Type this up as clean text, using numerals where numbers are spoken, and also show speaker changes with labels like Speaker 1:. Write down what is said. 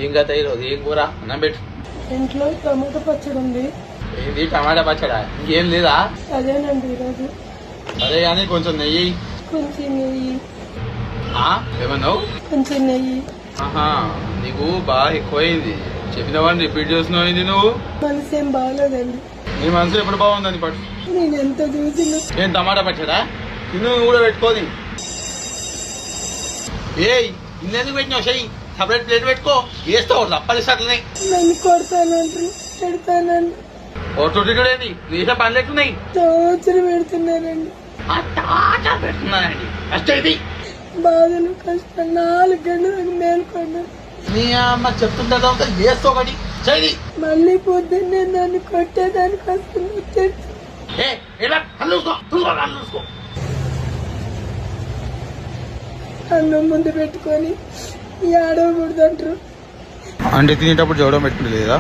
Speaker 1: ఏం కథ ఈరోజు ఏం కూర అన్నం పెట్టు.
Speaker 2: ఇంట్లో టమాటా పచ్చడి ఉంది.
Speaker 1: ఏంది టమాటా పచ్చడా? ఇంకేం లేదా?
Speaker 2: అదేనండి ఈరోజు.
Speaker 1: సరే కానీ కొంచెం నెయ్యి.
Speaker 2: కొంచెం నెయ్యి.
Speaker 1: ఏమన్నావు?
Speaker 2: కొంచెం నెయ్యి.
Speaker 1: ఆహా, నీకు బాగా ఎక్కువైంది. చెప్పిన వాడిని రిపీట్ చేస్తున్నావు. ఏంది నువ్వు?
Speaker 2: మనసు ఏం బాగాలేదండి.
Speaker 1: నీ మనసు ఎప్పుడు బాగుందని పట్టు.
Speaker 2: నేను ఎంత చూసినా.
Speaker 1: ఏం టమాటా పచ్చడా? తిను కూడా పెట్టుకోది. ఏయ్ ఇన్నెందుకు పెట్టినావు? చెయ్యి సపరేట్ ప్లేట్ పెట్టుకో. వేస్తావు తప్పనిసరి.
Speaker 2: నన్ను కొడతానంటారు, పెడతానండి.
Speaker 1: ఓటుడేది నీసే పనులు ఎట్టున్నాయి.
Speaker 2: టార్చర్ పెడుతున్నారండి.
Speaker 1: పెడుతున్నానండి కష్టం.
Speaker 2: బాధలు కష్టం 4 గంటలకు మేలుకున్నాను.
Speaker 1: నీ అమ్మ చెప్తుంటే వేస్తూ ఒకటి చెయ్యి.
Speaker 2: మళ్ళీ పొద్దున్నే నన్ను కొట్టేదానికి వస్తుంది. అన్నం ముందు పెట్టుకొని ఏడవకూడదు అంటారు.
Speaker 1: అంటే తినేటప్పుడు చూడడం పెట్టుకుని లేదా?